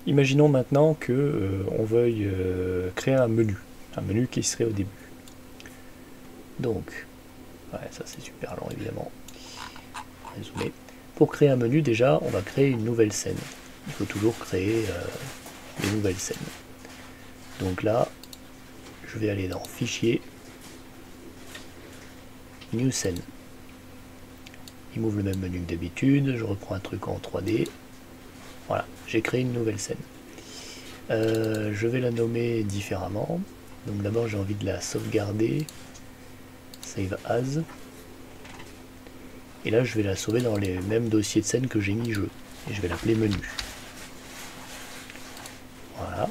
imaginons maintenant que on veuille créer un menu qui serait au début. Donc, ouais, ça c'est super long évidemment. Résumé. Pour créer un menu, déjà, on va créer une nouvelle scène. Il faut toujours créer des nouvelles scènes. Donc là, je vais aller dans Fichier, New Scene. Il m'ouvre le même menu que d'habitude, je reprends un truc en 3D. Voilà, j'ai créé une nouvelle scène. Je vais la nommer différemment. Donc d'abord j'ai envie de la sauvegarder. Save as. Et là je vais la sauver dans les mêmes dossiers de scène que j'ai mis jeu. Et je vais l'appeler menu. Voilà.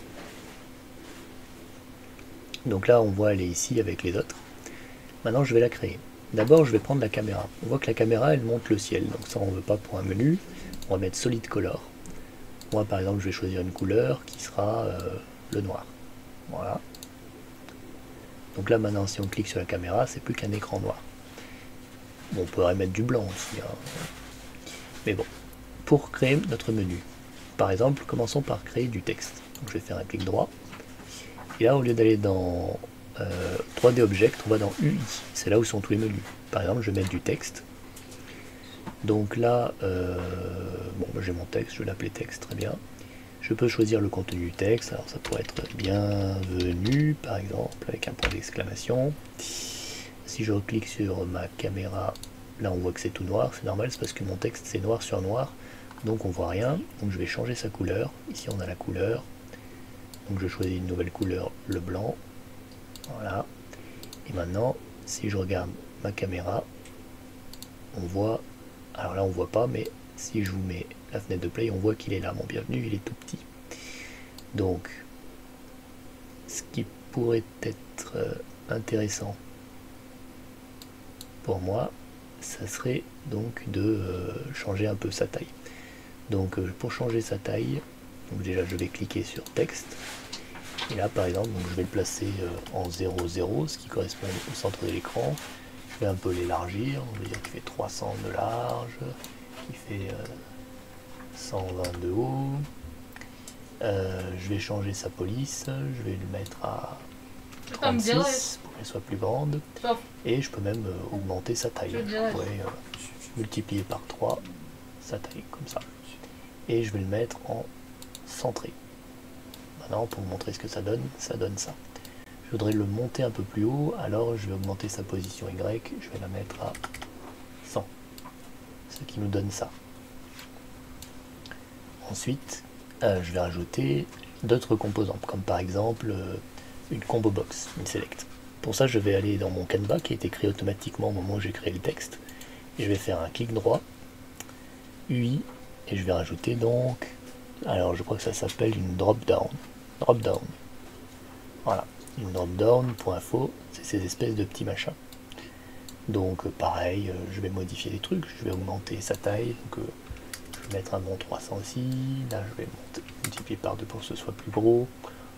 Donc là on voit elle est ici avec les autres. Maintenant je vais la créer. D'abord je vais prendre la caméra. On voit que la caméra elle monte le ciel. Donc ça on ne veut pas pour un menu. On va mettre Solid Color. Moi par exemple je vais choisir une couleur qui sera le noir. Voilà. Donc là maintenant si on clique sur la caméra c'est plus qu'un écran noir. Bon, on pourrait mettre du blanc aussi. Hein. Mais bon, pour créer notre menu, par exemple, commençons par créer du texte. Donc je vais faire un clic droit. Et là, au lieu d'aller dans 3D Object, on va dans UI. C'est là où sont tous les menus. Par exemple, je vais mettre du texte. Donc là, bon, j'ai mon texte, je vais l'appeler texte, très bien. Je peux choisir le contenu du texte. Alors ça pourrait être bienvenue, par exemple, avec un point d'exclamation. Si je reclique sur ma caméra, là on voit que c'est tout noir, c'est normal, c'est parce que mon texte c'est noir sur noir, donc on voit rien. Donc je vais changer sa couleur. Ici on a la couleur. Donc je choisis une nouvelle couleur, le blanc. Voilà. Et maintenant, si je regarde ma caméra, on voit, alors là on voit pas, mais si je vous mets la fenêtre de play, on voit qu'il est là, mon bienvenu, il est tout petit. Donc, ce qui pourrait être intéressant pour moi, ça serait donc de changer un peu sa taille. Donc pour changer sa taille, donc déjà je vais cliquer sur texte. Et là par exemple, donc je vais le placer en 0,0, ce qui correspond au centre de l'écran. Je vais un peu l'élargir, on va dire qu'il fait 300 de large, qui fait 120 de haut. Je vais changer sa police, je vais le mettre à 36 pour qu'elle soit plus grande. Et je peux même augmenter sa taille. Je pourrais multiplier par 3 sa taille, comme ça. Et je vais le mettre en centré. Maintenant, pour vous montrer ce que ça donne ça. Je voudrais le monter un peu plus haut, alors je vais augmenter sa position Y, je vais la mettre à 100. Ce qui nous donne ça. Ensuite, je vais rajouter d'autres composants, comme par exemple une combo box, une select. Pour ça, je vais aller dans mon Canva qui a été créé automatiquement au moment où j'ai créé le texte. Et je vais faire un clic droit, UI, et je vais rajouter donc, alors je crois que ça s'appelle une drop-down. Drop-down. Voilà, une drop-down, .info, c'est ces espèces de petits machins. Donc pareil, je vais modifier les trucs, je vais augmenter sa taille, donc je vais mettre un bon 300 aussi, là je vais multiplier par 2 pour que ce soit plus gros.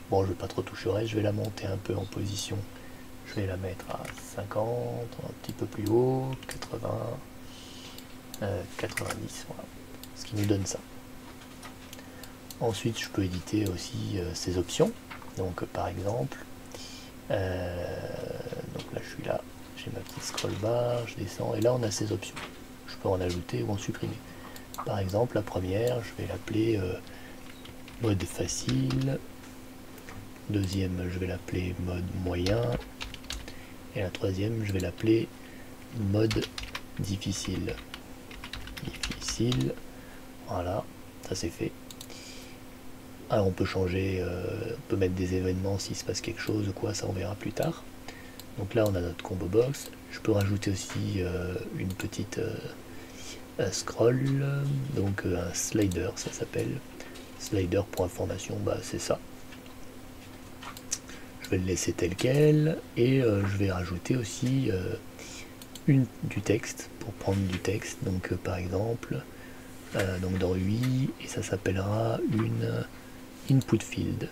Bon, je vais pas trop toucher au reste, je vais la monter un peu en position. Je vais la mettre à 50, un petit peu plus haut, 80, 90, voilà. Ce qui nous donne ça. Ensuite, je peux éditer aussi ces options. Donc, par exemple, donc là, je suis là, j'ai ma petite scroll bar, je descends, et là, on a ces options. Je peux en ajouter ou en supprimer. Par exemple, la première, je vais l'appeler mode facile. Deuxième, je vais l'appeler mode moyen. Et la troisième, je vais l'appeler mode difficile. Difficile. Voilà, ça c'est fait. Alors on peut changer, on peut mettre des événements s'il se passe quelque chose ou quoi, ça on verra plus tard. Donc là on a notre combo box. Je peux rajouter aussi une petite scroll, donc un slider, ça s'appelle. Slider.formation, bah c'est ça. Je vais le laisser tel quel et je vais rajouter aussi du texte pour prendre du texte. Donc par exemple, donc dans UI, et ça s'appellera une input field.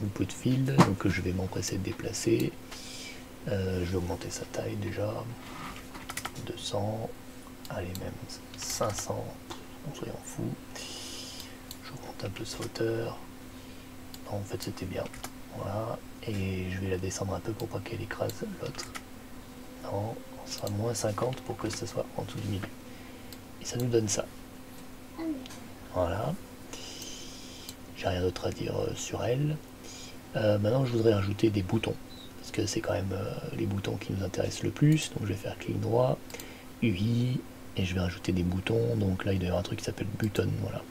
Input field, donc je vais m'empresser de déplacer. Je vais augmenter sa taille déjà. 200, allez même 500, on s'en fout. monte un peu sa hauteur. Non, en fait c'était bien. Voilà. Et je vais la descendre un peu pour pas qu'elle écrase l'autre. Non, on sera moins 50 pour que ça soit en dessous du milieu. Et ça nous donne ça. Voilà. J'ai rien d'autre à dire sur elle. Maintenant je voudrais ajouter des boutons. Parce que c'est quand même les boutons qui nous intéressent le plus. Donc je vais faire clic droit, UI, et je vais rajouter des boutons. Donc là il doit y avoir un truc qui s'appelle button. Voilà.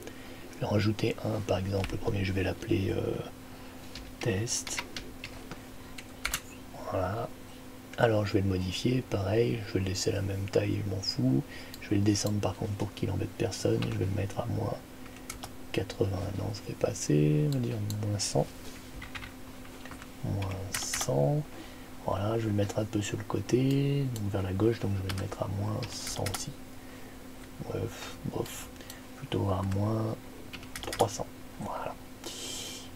Je vais rajouter un par exemple. Le premier je vais l'appeler test. Voilà. Alors je vais le modifier, pareil, je vais le laisser à la même taille, je m'en fous. Je vais le descendre par contre pour qu'il embête personne. Je vais le mettre à moins 80, non ça fait pas assez, on va dire moins 100. Moins 100. Voilà, je vais le mettre un peu sur le côté, donc vers la gauche, donc je vais le mettre à moins 100 aussi. Bref, bof, plutôt à moins 300. Voilà.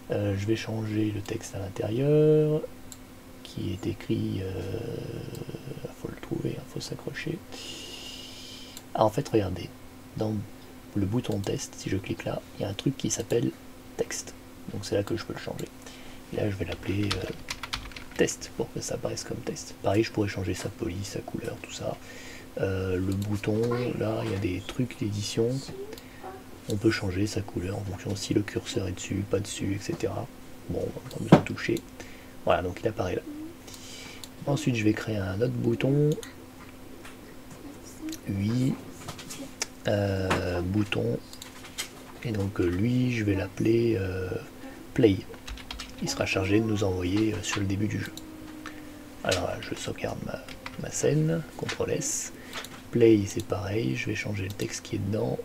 Je vais changer le texte à l'intérieur, qui est écrit, faut le trouver, faut s'accrocher. Ah, en fait, regardez, dans le bouton test, si je clique là, il y a un truc qui s'appelle texte. Donc c'est là que je peux le changer. Et là, je vais l'appeler test pour que ça apparaisse comme test. Pareil, je pourrais changer sa police, sa couleur, tout ça. Le bouton, là, il y a des trucs d'édition. On peut changer sa couleur en fonction si le curseur est dessus, pas dessus, etc. Bon, on n'a pas besoin de toucher. Voilà, donc il apparaît là. Ensuite, je vais créer un autre bouton. UI. Bouton. Et donc lui, je vais l'appeler Play. Il sera chargé de nous envoyer sur le début du jeu. Alors là, je sauvegarde ma scène. CTRL S. Play, c'est pareil. Je vais changer le texte qui est dedans.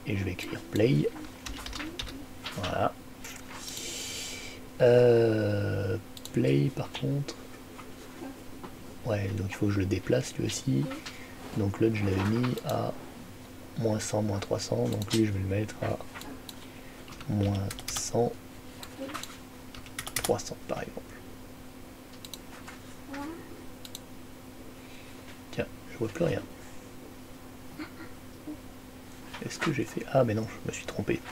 Et je vais écrire Play. Voilà. Play, par contre... Ouais, donc il faut que je le déplace lui aussi. Donc l'autre, je l'avais mis à moins 100, moins 300. Donc lui, je vais le mettre à moins 100, 300 par exemple. Tiens, je vois plus rien. Est-ce que j'ai fait... Ah mais non, je me suis trompé.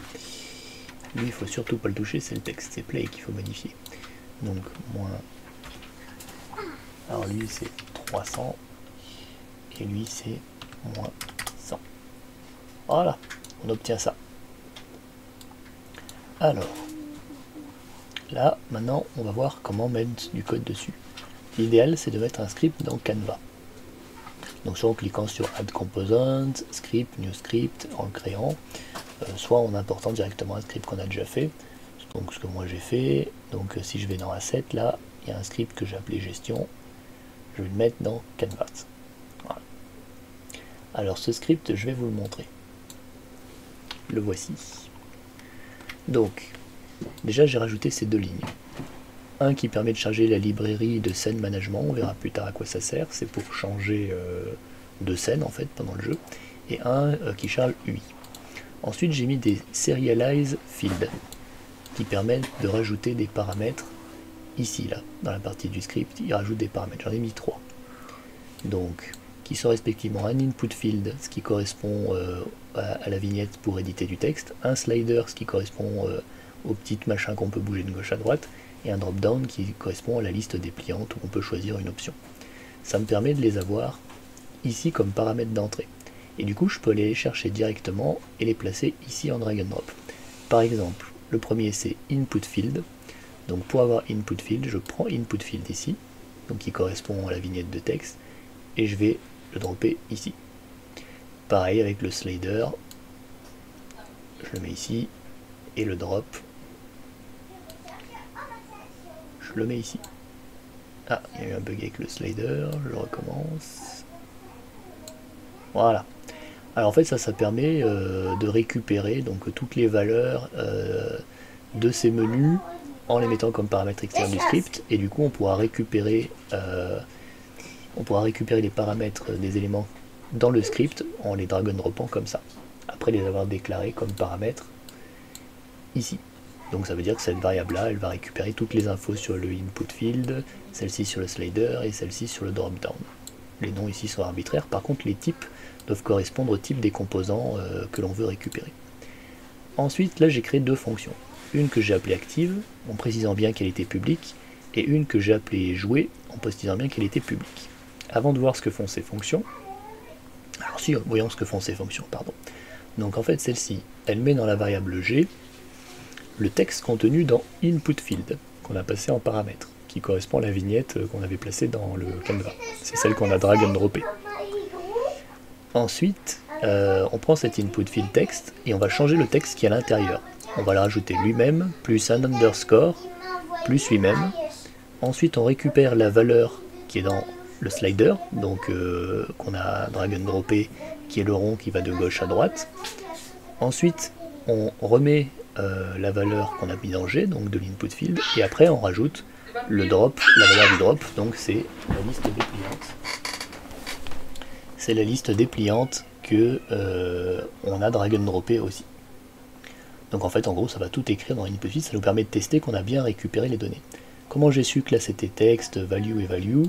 Lui, il faut surtout pas le toucher, c'est le texte, c'est Play qu'il faut modifier. Donc moins... Alors lui c'est 300 et lui c'est moins 100. Voilà, on obtient ça. Alors, là, maintenant, on va voir comment mettre du code dessus. L'idéal, c'est de mettre un script dans Canva. Donc soit en cliquant sur Add Component, Script, New Script, en le créant, soit en important directement un script qu'on a déjà fait. Donc ce que moi j'ai fait, donc si je vais dans Asset, là, il y a un script que j'ai appelé Gestion. Je vais le mettre dans Canvas. Voilà. Alors ce script, je vais vous le montrer. Le voici. Donc, déjà j'ai rajouté ces deux lignes. Un qui permet de charger la librairie de scène management, on verra plus tard à quoi ça sert, c'est pour changer de scène en fait pendant le jeu. Et un qui charge UI. Ensuite j'ai mis des serialize fields qui permettent de rajouter des paramètres ici, là, dans la partie du script, il rajoute des paramètres. J'en ai mis 3. Donc, qui sont respectivement un input field, ce qui correspond à la vignette pour éditer du texte, un slider, ce qui correspond aux petites machins qu'on peut bouger de gauche à droite, et un drop-down qui correspond à la liste dépliante où on peut choisir une option. Ça me permet de les avoir ici comme paramètres d'entrée. Et du coup, je peux aller les chercher directement et les placer ici en drag and drop. Par exemple, le premier c'est input field. Donc pour avoir input field, je prends input field ici, donc qui correspond à la vignette de texte, et je vais le dropper ici. Pareil avec le slider, je le mets ici, et le drop, je le mets ici. Ah, il y a eu un bug avec le slider, je recommence. Voilà. Alors en fait ça permet de récupérer donc toutes les valeurs de ces menus en les mettant comme paramètres externes du script, et du coup on pourra récupérer les paramètres des éléments dans le script en les drag and dropant comme ça, après les avoir déclarés comme paramètres ici. Donc ça veut dire que cette variable là, elle va récupérer toutes les infos sur le input field, celle-ci sur le slider et celle-ci sur le drop down. Les noms ici sont arbitraires, par contre les types doivent correspondre au type des composants que l'on veut récupérer. Ensuite, là j'ai créé deux fonctions. Une que j'ai appelée active, en précisant bien qu'elle était publique, et une que j'ai appelée jouer, en précisant bien qu'elle était publique. Avant de voir ce que font ces fonctions, alors si, voyons ce que font ces fonctions, pardon. Donc en fait, celle-ci, elle met dans la variable g le texte contenu dans input_field, qu'on a passé en paramètre, qui correspond à la vignette qu'on avait placée dans le canevas. C'est celle qu'on a drag and droppée. Ensuite, on prend cet input_field texte et on va changer le texte qui est à l'intérieur. On va le rajouter lui-même, plus un underscore, plus lui-même. Ensuite, on récupère la valeur qui est dans le slider, donc qu'on a drag and droppé, qui est le rond qui va de gauche à droite. Ensuite, on remet la valeur qu'on a mis dans G, donc de l'input field, et après on rajoute le drop, la valeur du drop, donc c'est la liste dépliante. C'est la liste dépliante que on a drag and droppé aussi. Donc en fait, en gros, ça va tout écrire dans l'input field, ça nous permet de tester qu'on a bien récupéré les données. Comment j'ai su que là c'était texte, value et value?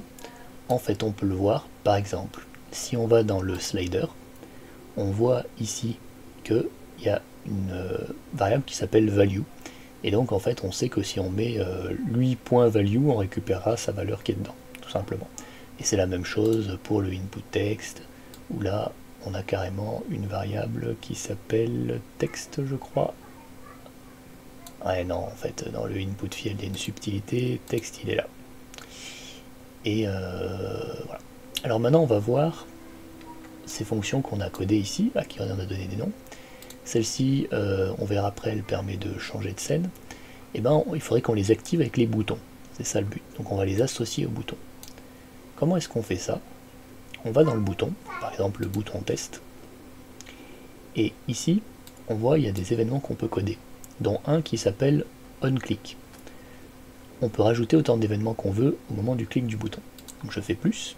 En fait, on peut le voir, par exemple, si on va dans le slider, on voit ici qu'il y a une variable qui s'appelle value. Et donc, en fait, on sait que si on met lui.value, on récupérera sa valeur qui est dedans, tout simplement. Et c'est la même chose pour le input text, où là, on a carrément une variable qui s'appelle texte, je crois. Ouais, non, en fait, dans le input field, il y a une subtilité, texte, il est là. Et voilà. Alors maintenant, on va voir ces fonctions qu'on a codées ici, à qui on a donné des noms. Celle-ci, on verra après, elle permet de changer de scène. Et ben, il faudrait qu'on les active avec les boutons. C'est ça le but. Donc on va les associer aux boutons. Comment est-ce qu'on fait ça? On va dans le bouton, par exemple le bouton test. Et ici, on voit il y a des événements qu'on peut coder, dont un qui s'appelle onClick. On peut rajouter autant d'événements qu'on veut au moment du clic du bouton. Donc je fais plus.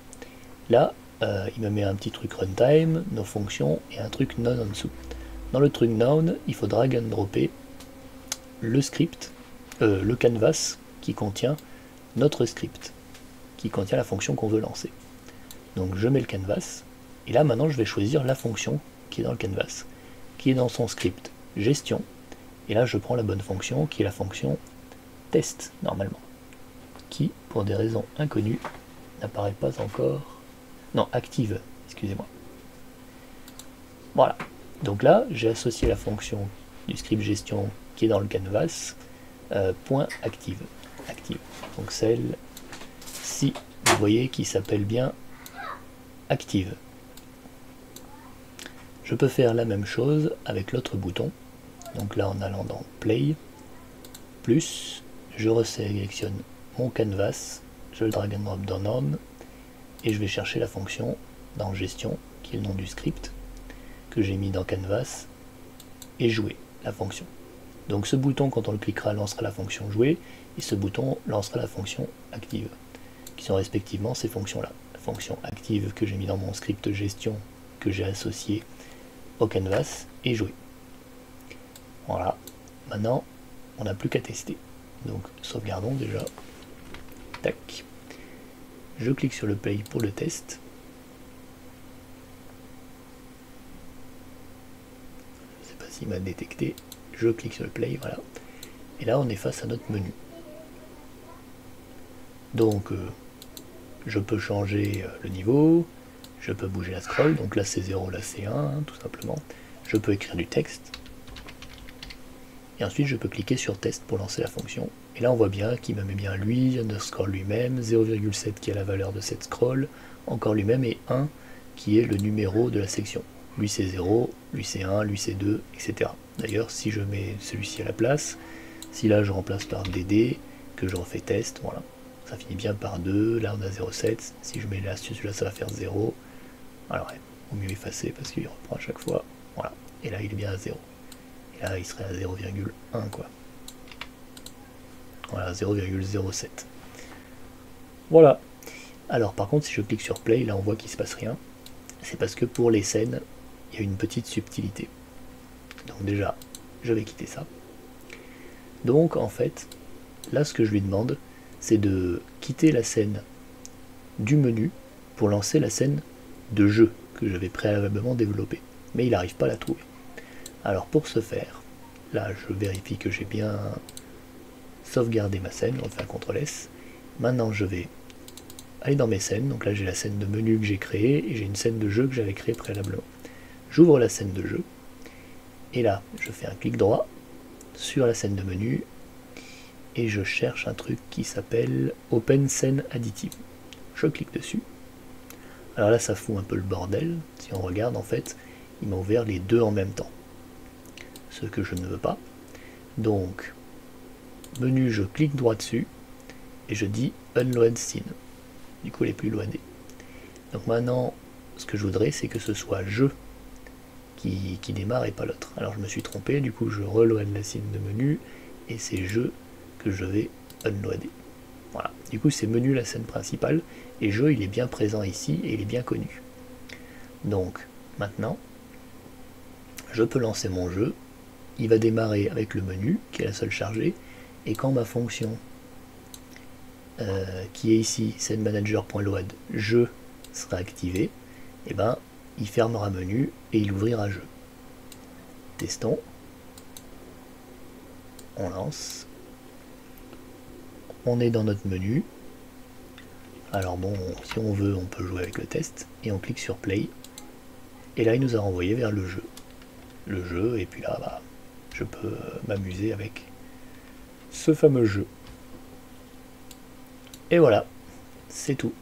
Là, il me met un petit truc runtime, nos fonctions et un truc none en dessous. Dans le truc none, il faut drag and dropper le script, le canvas qui contient notre script, qui contient la fonction qu'on veut lancer. Donc je mets le canvas, et là maintenant je vais choisir la fonction qui est dans le canvas, qui est dans son script gestion, et là je prends la bonne fonction qui est la fonction test normalement, qui pour des raisons inconnues n'apparaît pas encore, non active, excusez-moi. Voilà, donc là j'ai associé la fonction du script gestion qui est dans le canvas, point active, donc celle-ci, vous voyez, qui s'appelle bien active. Je peux faire la même chose avec l'autre bouton, donc là en allant dans play, plus, je resélectionne mon canvas, je le drag and drop dans none, et je vais chercher la fonction dans gestion, qui est le nom du script, que j'ai mis dans canvas, et jouer la fonction. Donc ce bouton, quand on le cliquera, lancera la fonction jouer, et ce bouton lancera la fonction active, qui sont respectivement ces fonctions-là. La fonction active que j'ai mis dans mon script gestion, que j'ai associé au canvas, et jouer. Voilà, maintenant on n'a plus qu'à tester. Donc sauvegardons déjà. Tac. Je clique sur le play pour le test. Je ne sais pas s'il m'a détecté. Je clique sur le play, voilà. Et là on est face à notre menu. Donc je peux changer le niveau, je peux bouger la scroll, donc là c'est 0, là c'est 1, hein, tout simplement. Je peux écrire du texte. Et ensuite je peux cliquer sur test pour lancer la fonction. Et là on voit bien qu'il me met bien lui, underscore lui-même, 0,7 qui est la valeur de cette scroll, encore lui-même, et 1 qui est le numéro de la section. Lui c'est 0, lui c'est 1, lui c'est 2, etc. D'ailleurs si je mets celui-ci à la place, si là je remplace par DD, que je refais test, voilà, ça finit bien par 2, là on a 0,7, si je mets là celui-là ça va faire 0, alors ouais, au mieux effacer parce qu'il reprend à chaque fois, voilà, et là il est bien à 0. Et là il serait à 0,1 quoi. Voilà, 0,07. Voilà. Alors par contre si je clique sur play, là on voit qu'il ne se passe rien. C'est parce que pour les scènes, il y a une petite subtilité. Donc déjà, je vais quitter ça. Donc en fait, là ce que je lui demande, c'est de quitter la scène du menu pour lancer la scène de jeu que j'avais préalablement développée. Mais il n'arrive pas à la trouver. Alors pour ce faire, Là, je vérifie que j'ai bien sauvegardé ma scène, on fait un CTRL S. Maintenant, je vais aller dans mes scènes, donc là j'ai la scène de menu que j'ai créée, et j'ai une scène de jeu que j'avais créée préalablement. J'ouvre la scène de jeu, et là, je fais un clic droit sur la scène de menu, et je cherche un truc qui s'appelle Open Scene Additive. Je clique dessus. Alors là, ça fout un peu le bordel. Si on regarde, en fait, il m'a ouvert les deux en même temps. Ce que je ne veux pas. Donc, menu, je clique droit dessus, et je dis Unload Scene. Du coup, elle est plus loadée. Donc maintenant, ce que je voudrais, c'est que ce soit jeu qui démarre et pas l'autre. Alors je me suis trompé, du coup je reload la scène de menu, et c'est jeu que je vais unloader. Voilà, du coup c'est menu la scène principale, et jeu il est bien présent ici, et il est bien connu. Donc maintenant, je peux lancer mon jeu, il va démarrer avec le menu, qui est la seule chargée, et quand ma fonction, qui est ici, scène manager.load, jeu sera activé, et ben il fermera menu et il ouvrira jeu. Testons. On lance. On est dans notre menu. Alors bon, si on veut, on peut jouer avec le test. Et on clique sur Play. Et là, il nous a renvoyé vers le jeu. Le jeu, et puis là, bah, je peux m'amuser avec ce fameux jeu. Et voilà, c'est tout.